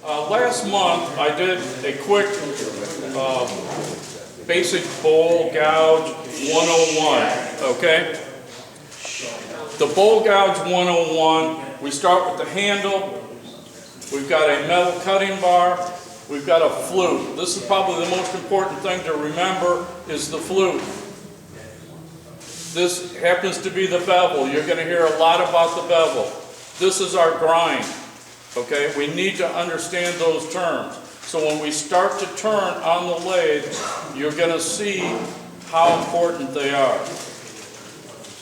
Last month I did a quick basic bowl gouge 101, okay? The bowl gouge 101, we start with the handle, we've got a metal cutting bar, we've got a flute. This is probably the most important thing to remember is the flute. This happens to be the bevel. You're going to hear a lot about the bevel. This is our grind, okay? We need to understand those terms. So when we start to turn on the lathe, you're going to see how important they are.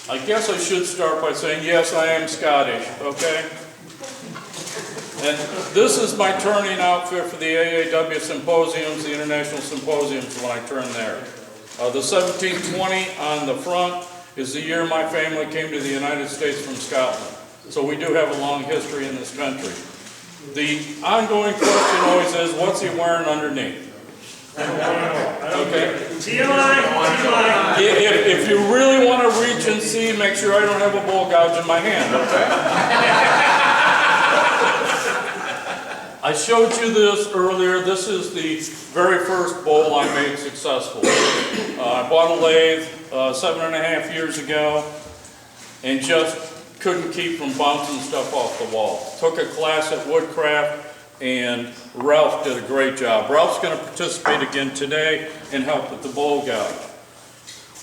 I guess I should start by saying, yes, I am Scottish, okay? And this is my turning outfit for the AAW symposiums, the international symposiums when I turn there. The 1720 on the front is the year my family came to the United States from Scotland. So we do have a long history in this country. The ongoing question always is, what's he wearing underneath? Okay? If you really want to reach and see, make sure I don't have a bowl gouge in my hand, okay? I showed you this earlier. This is the very first bowl I made successful. I bought a lathe 7.5 years ago and just couldn't keep from bouncing stuff off the wall. Took a class at Woodcraft and Ralph did a great job. Ralph's going to participate again today and help with the bowl gouge.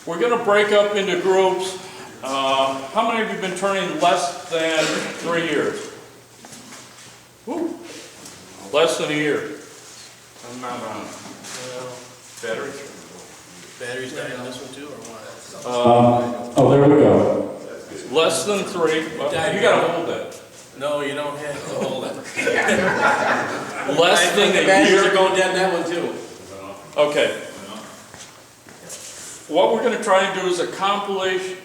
We're going to break up into groups. How many of you have been turning less than 3 years? Woo. Less than a year. I'm not on. Battery? Battery's dying on this one too, or what? Oh, there we go. Less than 3. You got to hold that. No, you don't have to hold it. Less than a year. Batteries are going down that one too. Okay. What we're going to try and do is accomplish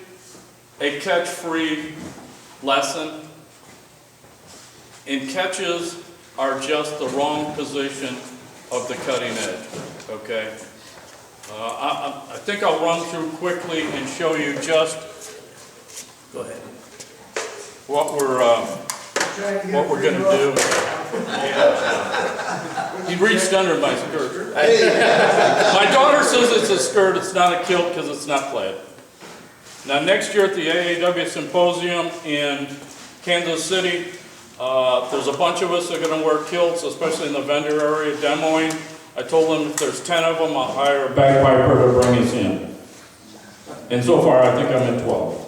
a catch-free lesson. And catches are just the wrong position of the cutting edge, okay? I think I'll run through quickly and show you just Go ahead. what we're going to do. He reached under my skirt. My daughter says it's a skirt, it's not a kilt because it's not plaid. Now next year at the AAW Symposium in Kansas City, there's a bunch of us that are going to wear kilts, especially in the vendor area, demoing. I told them if there's 10 of them, I'll hire a bagpiper to bring us in. And so far, I think I'm at 12.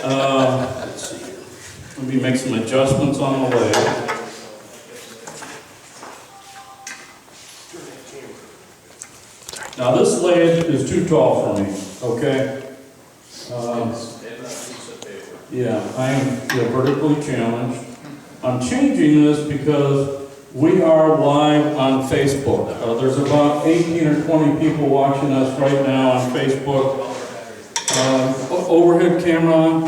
Let's see here. Let me make some adjustments on the lathe. Now this lathe is too tall for me, okay? Yeah, I am vertically challenged. I'm changing this because we are live on Facebook. There's about 18 or 20 people watching us right now on Facebook. Overhead camera on.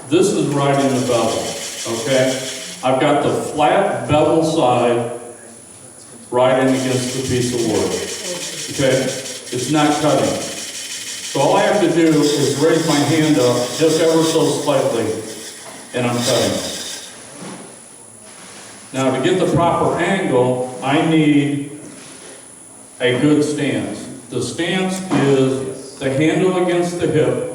This is riding the bevel, okay? I've got the flat bevel side riding against the piece of wood, okay? It's not cutting. So all I have to do is raise my hand up just ever so slightly, and I'm cutting. Now to get the proper angle, I need a good stance. The stance is the handle against the hip,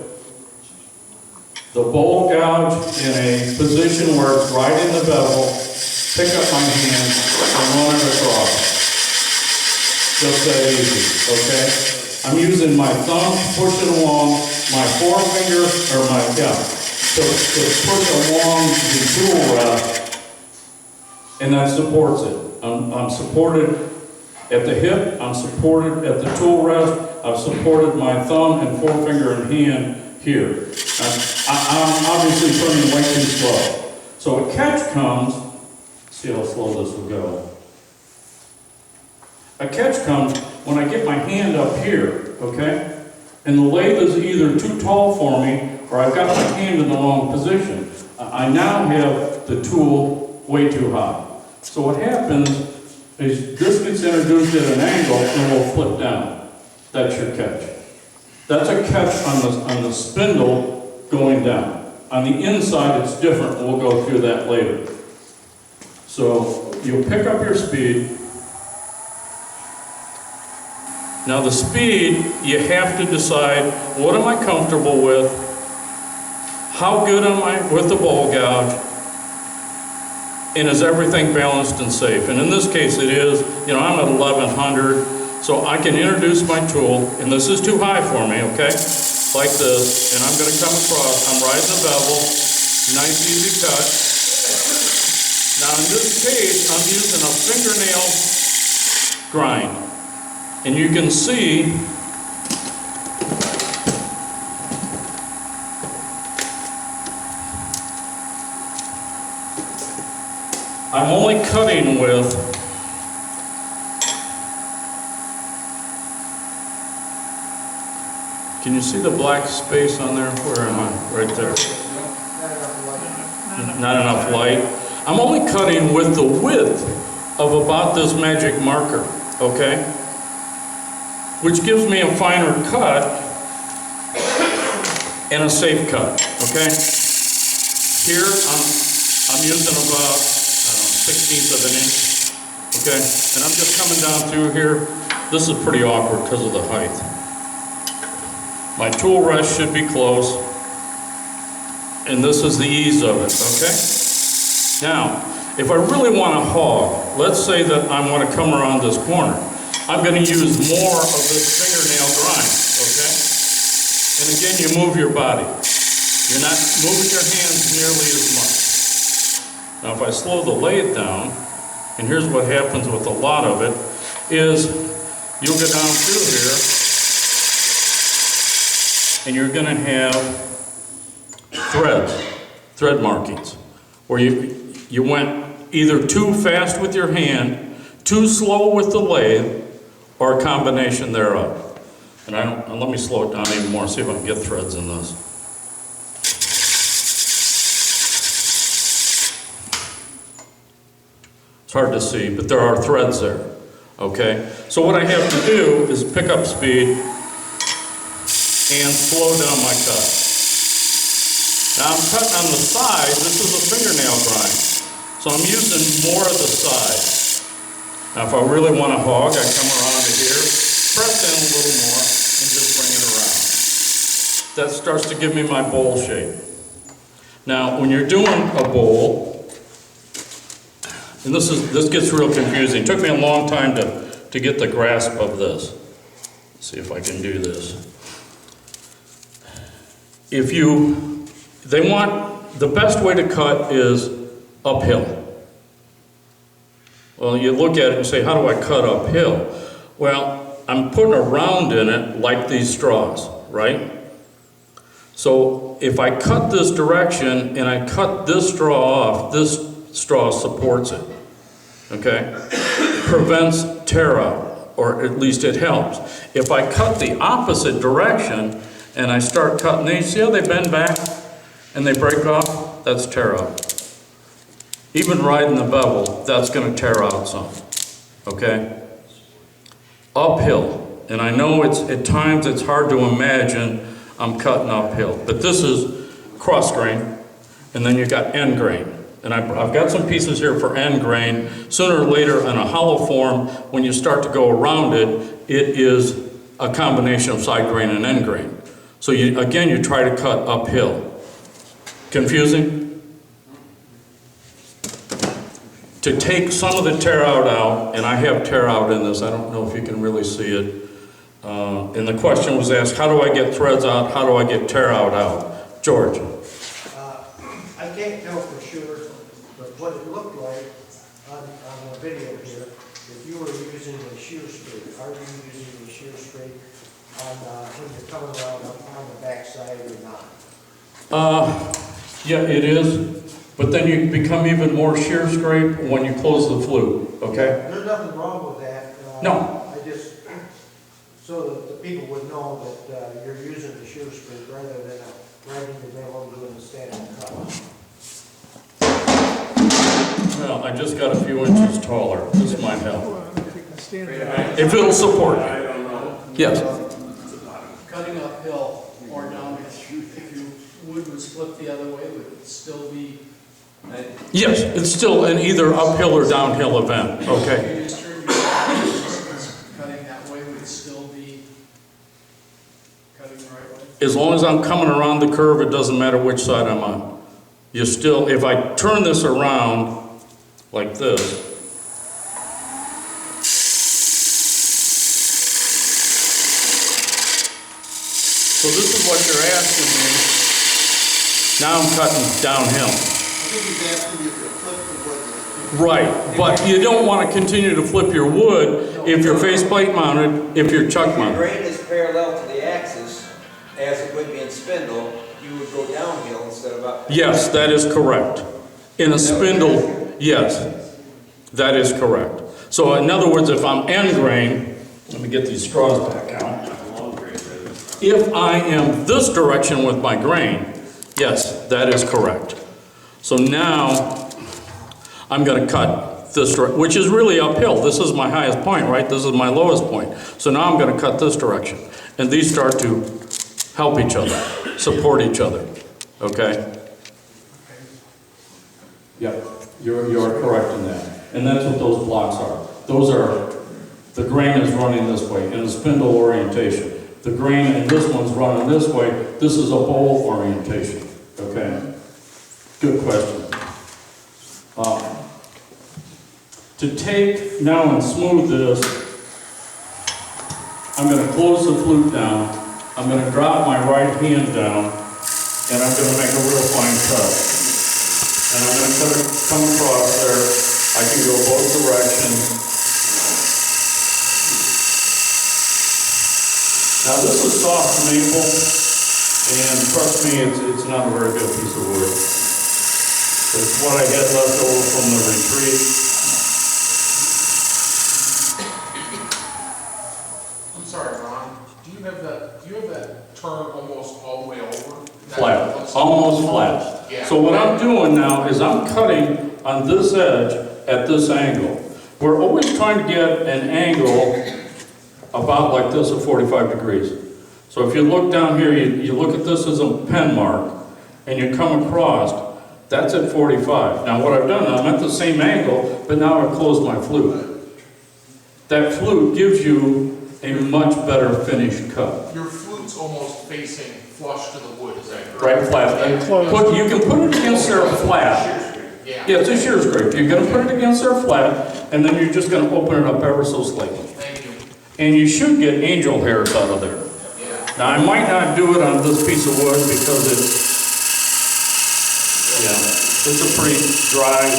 the bowl gouge in a position where it's right in the bevel, pick up my hand and run it across. Just that easy, okay? I'm using my thumb to push it along, my forefinger, or to push along the tool rest, and that supports it. I'm supported at the hip, I'm supported at the tool rest, I've supported my thumb and forefinger and hand here. I'm obviously turning way too slow. So a catch comes, see how slow this will go. A catch comes when I get my hand up here, okay? And the lathe is either too tall for me or I've got my hand in the wrong position. I now have the tool way too high. So what happens is this gets introduced at an angle and will flip down. That's your catch. That's a catch on the spindle going down. On the inside, it's different. We'll go through that later. So you'll pick up your speed. Now the speed, you have to decide, what am I comfortable with? How good am I with the bowl gouge? And is everything balanced and safe? And in this case it is, you know, I'm at 1100, so I can introduce my tool, and this is too high for me, okay? Like this, and I'm gonna come across, I'm riding the bevel, nice easy cut. Now in this case, I'm using a fingernail grind. And you can see I'm only cutting with can you see the black space on there? Where am I? Right there. Not enough light. I'm only cutting with the width of about this magic marker, okay? Which gives me a finer cut and a safe cut, okay? Here, I'm using about, I don't know, 1/16 of an inch, okay? And I'm just coming down through here. This is pretty awkward because of the height. My tool rest should be close, and this is the ease of it, okay? Now, if I really want to hog, let's say that I want to come around this corner. I'm going to use more of this fingernail grind, okay? And again, you move your body. You're not moving your hands nearly as much. Now, if I slow the lathe down, and here's what happens with a lot of it, is you'll go down through here, and you're going to have thread markings, where you went either too fast with your hand, too slow with the lathe, or a combination thereof. And let me slow it down even more, see if I can get threads in this. It's hard to see, but there are threads there, okay? So what I have to do is pick up speed and slow down my cut. Now I'm cutting on the side, this is a fingernail grind. So I'm using more of the side. Now if I really want to hog, I come around to here, press in a little more, and just bring it around. That starts to give me my bowl shape. Now when you're doing a bowl, and this gets real confusing. It took me a long time to get the grasp of this. Let's see if I can do this. The best way to cut is uphill. Well, you look at it and say, how do I cut uphill? Well, I'm putting a round in it like these straws, right? So if I cut this direction and I cut this straw off, this straw supports it, okay? Prevents tear out, or at least it helps. If I cut the opposite direction and I start cutting these, see how they bend back and they break off? That's tear out. Even riding the bevel, that's going to tear out some, okay? Uphill, and I know at times it's hard to imagine I'm cutting uphill, but this is cross grain, and then you've got end grain. And I've got some pieces here for end grain. Sooner or later in a hollow form, when you start to go around it, it is a combination of side grain and end grain. So you try to cut uphill. Confusing? To take some of the tear out, and I have tear out in this, I don't know if you can really see it. And the question was asked, how do I get threads out? How do I get tear out? George? I can't tell for sure, but what it looked like on the video here, if you were using a shear scrape, are you using a shear scrape when you're coming around on the backside or not? Yeah, it is. But then you become even more shear scrape when you close the flute, okay? There's nothing wrong with that. No. I just, so that the people would know that you're using the shear scrape rather than riding the bevel doing the standing cut. Well, I just got a few inches taller. This might help. If it'll support. I don't know. Yes. Cutting a uphill or downhill? If your wood was flipped the other way, would it still be? Yes, it's still an either uphill or downhill event, okay? If you just turned your back, cutting that way, would it still be cutting the right way? As long as I'm coming around the curve, it doesn't matter which side I'm on. You still, if I turn this around like this, so this is what you're asking me. Now I'm cutting downhill. I think he's asking you to flip the wood. Right, but you don't want to continue to flip your wood if you're faceplate mounted, if you're chuck If your mounted. grain is parallel to the axis, as it would be in spindle, you would go downhill instead of up. Yes, that is correct. In a spindle, yes, that is correct. So in other words, if I'm end grain, let me get these straws back out. If I am this direction with my grain, yes, that is correct. So now I'm going to cut this, which is really uphill. This is my highest point, right? This is my lowest point. So now I'm going to cut this direction. And these start to help each other, support each other, okay? Yep, you're correct in that. And that's what those blocks are. Those are, the grain is running this way in a spindle orientation. The grain in this one's running this way. This is a bowl orientation, okay? Good question. To take now and smooth this, I'm going to close the flute down. I'm going to drop my right hand down, and I'm going to make a real fine cut. And I'm going to come across there. I can go both directions. Now this is soft maple, and trust me, it's not a very good piece of wood. It's what I had left over from the retreat. I'm sorry, Ron, do you have that turn almost all the way over? Flat, almost flat. Yeah. So what I'm doing now is I'm cutting on this edge at this angle. We're always trying to get an angle about like this at 45 degrees. So if you look down here, you look at this as a pen mark, and you come across, that's at 45. Now what I've done, I'm at the same angle, but now I've closed my flute. That flute gives you a much better finished cut. Your flute's almost facing flush to the wood, is that correct? Right, flat. You can put it against there flat. Yeah. Yeah, it's a shear scrape. You're gonna put it against there flat, and then you're just gonna open it up ever so slightly. Thank you. And you should get angel hairs out of there. Yeah. Now, I might not do it on this piece of wood because it's a pretty dry,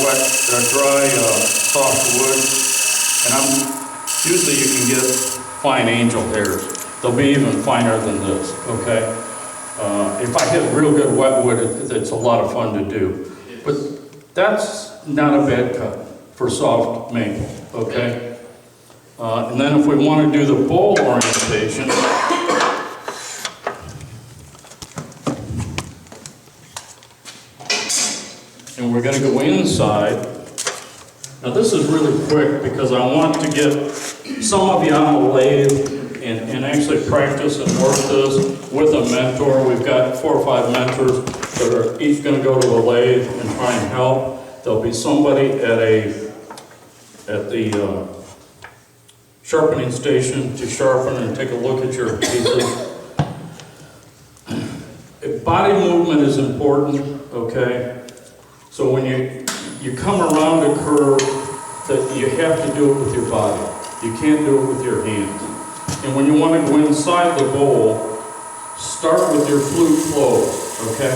soft wood. And usually you can get fine angel hairs. They'll be even finer than this, okay? If I hit real good wet wood, it's a lot of fun to do. But that's not a bad cut for soft maple, okay? And then if we want to do the bowl orientation, and we're going to go inside. Now this is really quick because I want to get some of you on the lathe and actually practice and work this with a mentor. We've got 4 or 5 mentors that are each going to go to a lathe and try and help. There'll be somebody at the sharpening station to sharpen and take a look at your pieces. Body movement is important, okay? So when you come around a curve, that you have to do it with your body. You can't do it with your hands. And when you want to go inside the bowl, start with your flute closed, okay?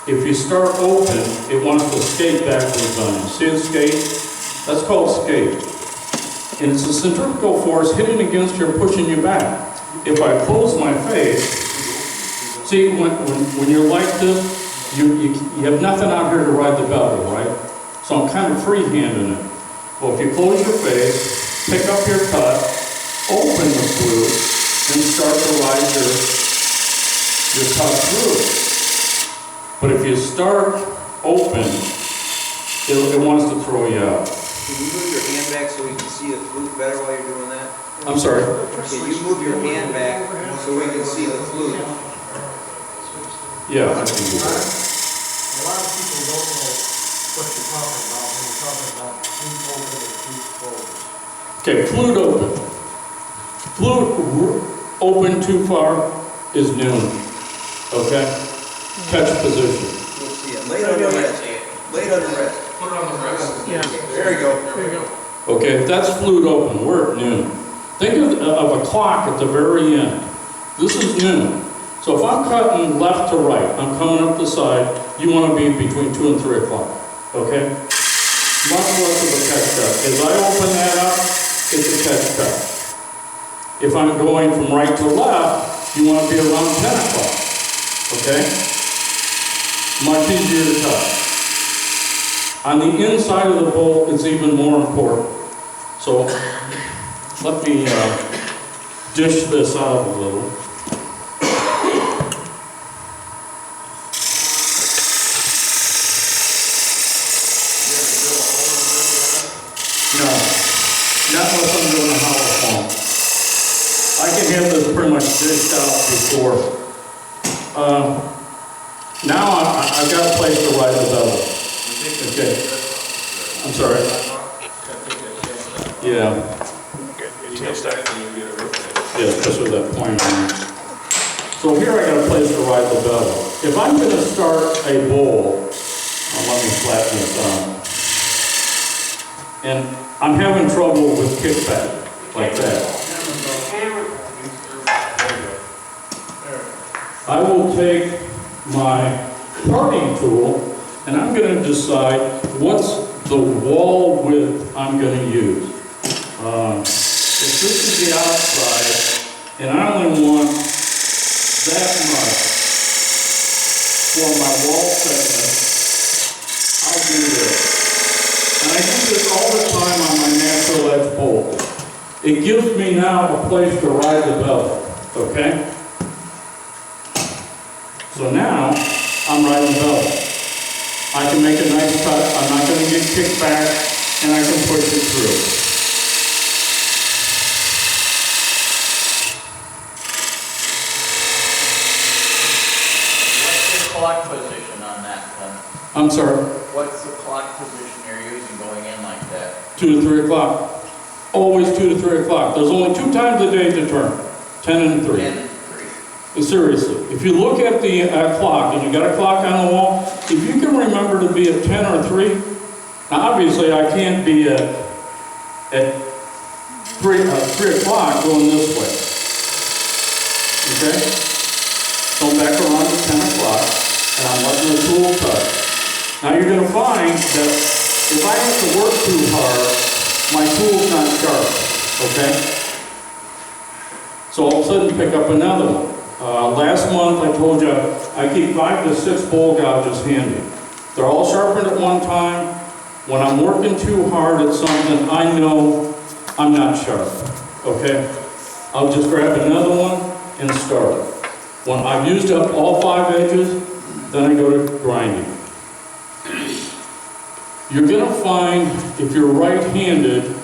If you start open, it wants to skate backwards on you. See it skate? That's called skate. And it's a centrifugal force hitting against you, pushing you back. If I close my face, see, when you're like this, you have nothing out here to ride the belly, right? So I'm kind of freehanding it. Well, if you close your face, pick up your cut, open the flute, and start to ride your cut through. But if you start open, it wants to throw you out. Can you move your hand back so we can see the flute better while you're doing that? I'm sorry. Can you move your hand back so we can see the flute? Yeah, I can do that. A lot of people don't know what you're talking about when you're talking about flute open and flute closed. Okay, flute open. Flute open too far is noon. Okay? Catch position. Let's see it. Lay it on the wrist. Lay it on the wrist. Put it on the wrist. There you go. There we go. Okay, if that's flute open, we're at noon. Think of a clock at the very end. This is noon. So if I'm cutting left to right, I'm coming up the side, you want to be between 2 and 3 o'clock. Okay? Much less of a catch cut. As I open that up, it's a catch cut. If I'm going from right to left, you want to be around 10 o'clock. Okay? Much easier to cut. On the inside of the bowl, it's even more important. So let me dish this out a little. No, not unless I'm doing a hollow form. I can have this pretty much dished out before. Now I've got a place to ride the bevel. Okay. I'm sorry. Yeah. Yeah, especially that point on it. So here I got a place to ride the bevel. If I'm going to start a bowl, let me flatten this down. And I'm having trouble with kickback, like that. I will take my parting tool and I'm going to decide what's the wall width I'm going to use. If this is the outside and I only want that much for my wall thickness, I'll do this. And I do this all the time on my natural edge bowl. It gives me now a place to ride the bevel, okay? So now, I'm riding the bevel. I can make a nice cut, I'm not going to get kicked back, and I can push it through. What's the clock position on that then? I'm sorry, What's the clock position you're using going in like that? 2 to 3 o'clock. Always 2 to 3 o'clock. There's only 2 times a day to turn, 10 and 3. 10 and 3. Seriously, if you look at the clock, and you got a clock on the wall, if you can remember to be at 10 or 3, now obviously I can't be at 3 o'clock going this way. Okay? So I'm back around to 10 o'clock, and I'm letting the tool cut. Now you're going to find that if I have to work too hard, my tool's not sharp. Okay? So all of a sudden pick up another one. Last month I told you I keep 5 to 6 bowl gouges handy. They're all sharpened at one time. When I'm working too hard at something, I know I'm not sharp. Okay? I'll just grab another one and start. When I've used up all 5 edges, then I go to grinding. You're going to find, if you're right-handed,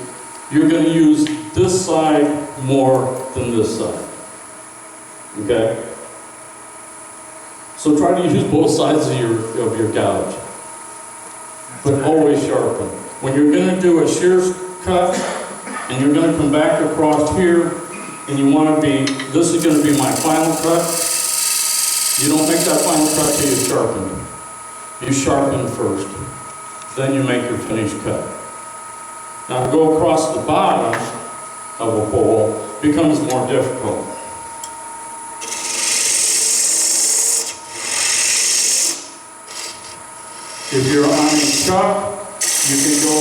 you're going to use this side more than this side. Okay? So try to use both sides of your gouge. But always sharpen. When you're going to do a shear cut, and you're going to come back across here, and you want to be, this is going to be my final cut, you don't make that final cut till you sharpen. You sharpen first. Then you make your finished cut. Now to go across the bottom of a bowl becomes more difficult. If you're on a chuck, you can go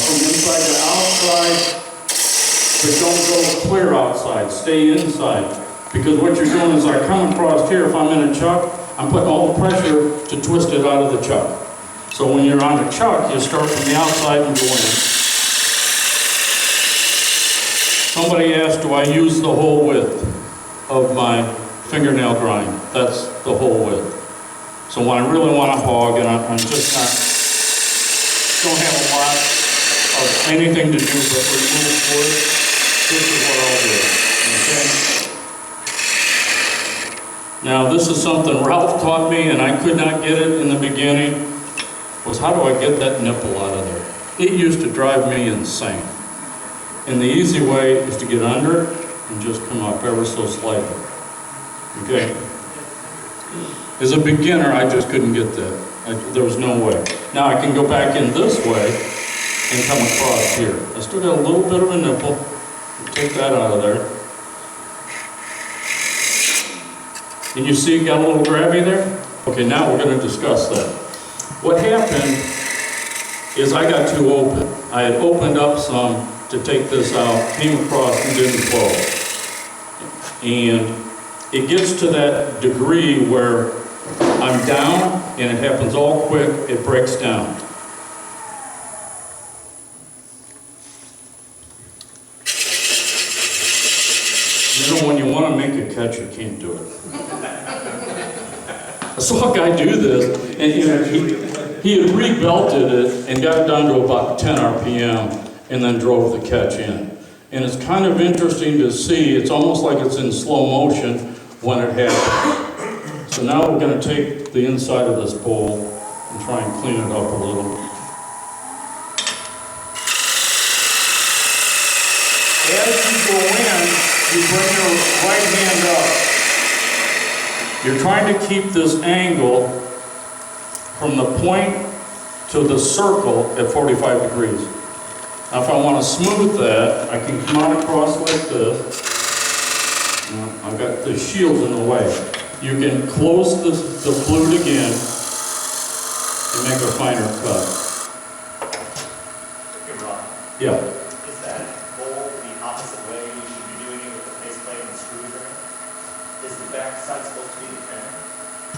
from inside to outside, but don't go clear outside, stay inside. Because what you're doing is I come across here, if I'm in a chuck, I'm putting all the pressure to twist it out of the chuck. So when you're on a chuck, you start from the outside and go in. Somebody asked, do I use the whole width of my fingernail grind? That's the whole width. So when I really want to hog, and I'm just don't have a lot of anything to do but remove wood, this is what I'll do, okay? Now, this is something Ralph taught me, and I could not get it in the beginning, was how do I get that nipple out of there? It used to drive me insane. And the easy way is to get under it and just come up ever so slightly, okay? As a beginner, I just couldn't get that. There was no way. Now I can go back in this way and come across here. I still got a little bit of a nipple. Take that out of there. And you see it got a little grabby there? Okay, now we're going to discuss that. What happened is I got too open. I had opened up some to take this out, came across and didn't close. And it gets to that degree where I'm down and it happens all quick, it breaks down. You know, when you want to make a catch, you can't do it. I saw a guy do this, and he had rebelted it and got down to about 10 RPM and then drove the catch in. And it's kind of interesting to see, it's almost like it's in slow motion when it happens. So now we're going to take the inside of this bowl and try and clean it up a little. As you go in, you bring your right hand up. You're trying to keep this angle from the point to the circle at 45 degrees. Now if I want to smooth that, I can come out across like this. Now, I've got the shield in the way. You can close the flute again and make a finer cut. Hey Ron, Yeah. is that bowl the opposite way you should be doing it with the faceplate and the screws in it? Is the back side supposed to be the center?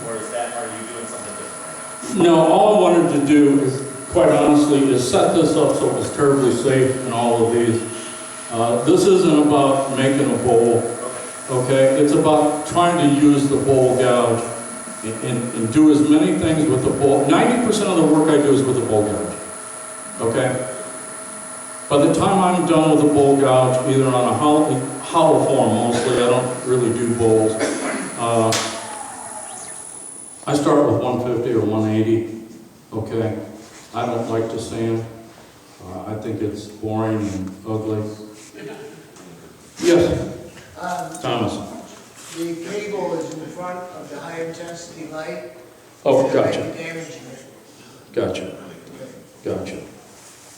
Or are you doing something different? No, all I wanted to do is, quite honestly, is set this up so it was terribly safe in all of these. This isn't about making a bowl, okay? It's about trying to use the bowl gouge and do as many things with the bowl. 90% of the work I do is with the bowl gouge, okay? By the time I'm done with the bowl gouge, either on a hollow form mostly, I don't really do bowls. I start with 150 or 180, okay? I don't like to sand. I think it's boring and ugly. Yes, Thomas. The cable is in front of the high-intensity light. Oh, Is there gotcha. any damage in it? Gotcha. Gotcha.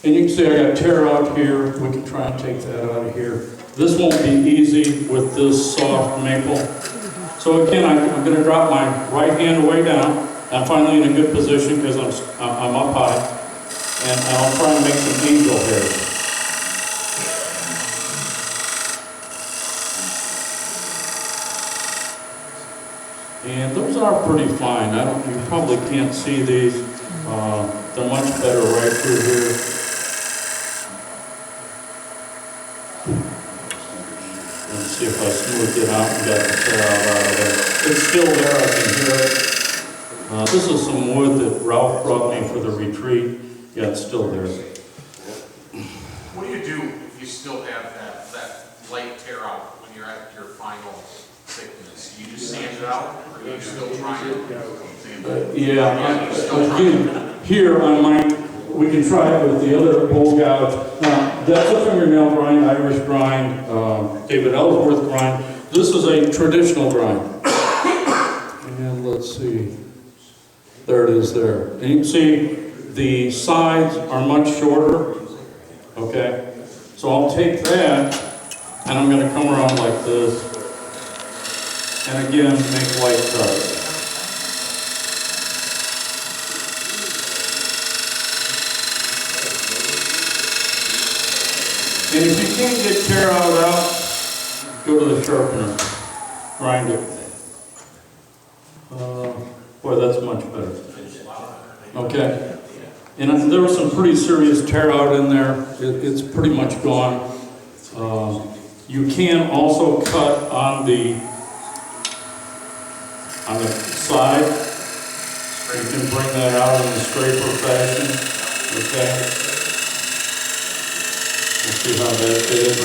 And you can see I got tear out here. We can try and take that out of here. This won't be easy with this soft maple. So again, I'm going to drop my right hand way down. I'm finally in a good position because I'm up high. And I'll try and make some angel hairs. And those are pretty fine. You probably can't see these. They're much better right through here. Let's see if I smoothed it out and got the tear out of there. It's still there, I can hear it. This is some wood that Ralph brought me for the retreat. Yeah, it's still there. What do you do if you still have that light tear out when you're at your final thickness? You just sand it out, or are you still trying to sand it? Again, here we can try it with the other bowl gouge. Now, that's a fingernail grind, Irish grind, David Ellsworth grind. This is a traditional grind. And let's see. There it is there. And you can see the sides are much shorter. Okay? So I'll take that and I'm going to come around like this. And again, make light cuts. And if you can't get tear out, go to the sharpener. Grind it. Boy, that's much better. Okay. And there was some pretty serious tear out in there. It's pretty much gone. You can also cut on the side. You can bring that out in the scraper fashion. Okay. We'll see how that is.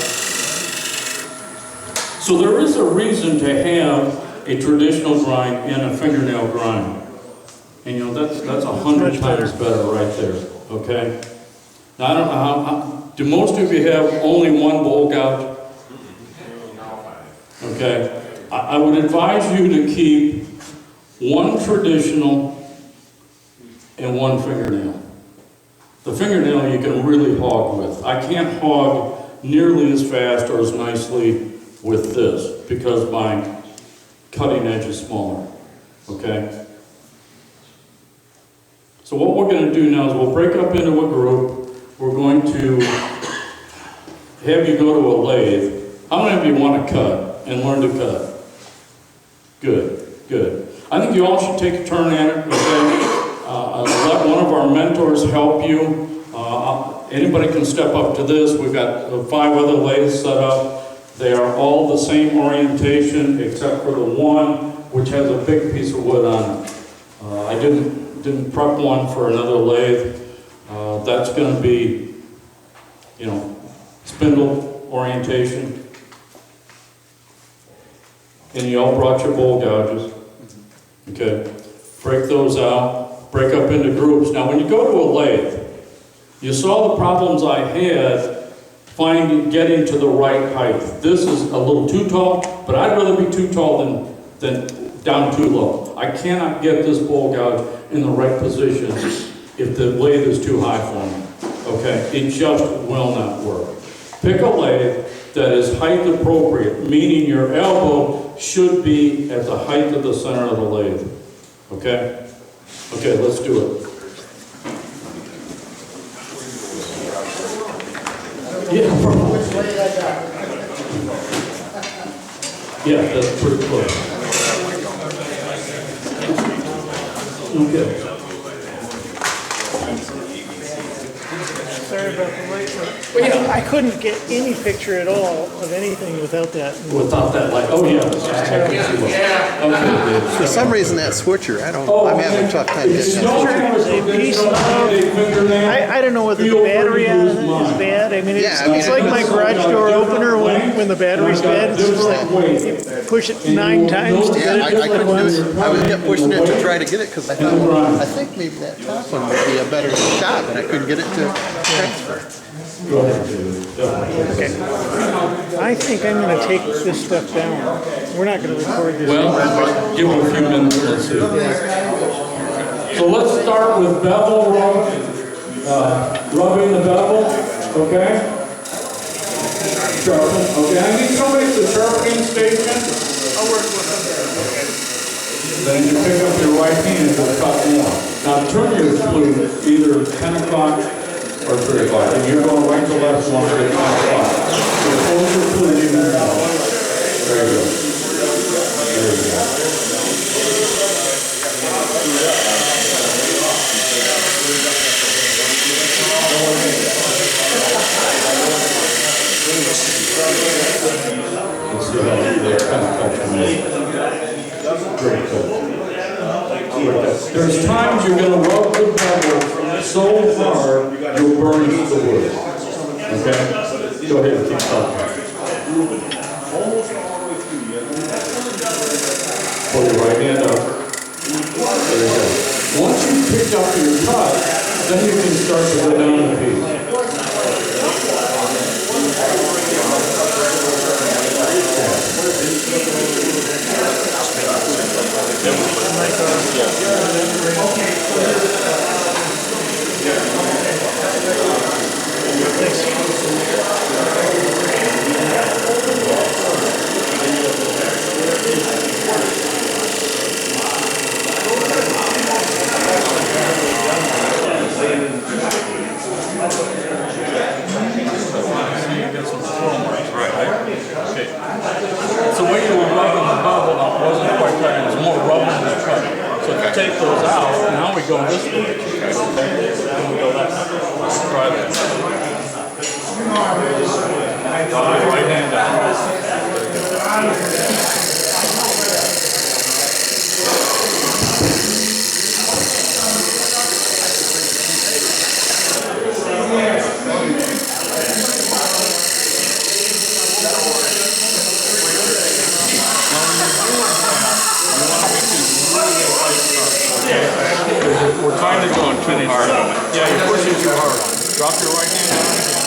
So there is a reason to have a traditional grind and a fingernail grind. And you know, that's 100 times better right there, okay? Now, I don't know how, do most of you have only one bowl gouge? Okay. I would advise you to keep one traditional and one fingernail. The fingernail you can really hog with. I can't hog nearly as fast or as nicely with this because my cutting edge is smaller, okay? So what we're going to do now is we'll break up into a group. We're going to have you go to a lathe. How many of you want to cut and learn to cut? Good, good. I think you all should take a turn at it, okay? Let one of our mentors help you. Anybody can step up to this. We've got 5 other lathes set up. They are all the same orientation except for the one which has a big piece of wood on it. I didn't prep one for another lathe. That's going to be, you know, spindle orientation. And you all brought your bowl gouges. Okay. Break those out. Break up into groups. Now, when you go to a lathe, you saw the problems I had getting to the right height. This is a little too tall, but I'd rather be too tall than down too low. I cannot get this bowl gouge in the right position if the lathe is too high for me. Okay, it just will not work. Pick a lathe that is height appropriate, meaning your elbow should be at the height of the center of the lathe. Okay? Okay, let's do it. Yeah, yeah, that's pretty close. Okay. Sorry about the light. I couldn't get any picture at all of anything without that. Without that light, oh yeah. Okay. For some reason, that switcher, I'm having a tough time getting that. I don't know whether the battery on it is bad. I mean, it's like my garage door opener when the battery's bad. It's just like you push it 9 times to get it just like once. I was kept pushing it to try to get it because I thought, I think maybe that top one would be a better shot, and I couldn't get it to transfer. Okay. I think I'm going to take this stuff down. We're not going to record this. Well, give it a few minutes. Let's see. So let's start with bevel rub, rubbing the bevel, okay? Sharpen, okay. I need somebody at the sharpening station. I'll work with them. Okay. Then you pick up your right hand and cut more. Now turn your flute either 10 o'clock or 3 o'clock, and you're going right to left one at 10 o'clock. So close your flute even now. There you go. There you go. Let's see how they're kind of touching me. Very good. There's times you're going to rub the bevel so hard you'll burn the wood. Okay? Go ahead and keep talking. Pull your right hand up. There you go. Once you pick up your cut, then you can start to go down the piece. So when you were rubbing the bubble, it wasn't quite right, it was more rubbing than cutting. So if you take those out, now we go this way. Okay. Then we go that way. Let's try that. Right hand down. hard on it. Yeah, you're pushing too hard on it. Drop your right hand down.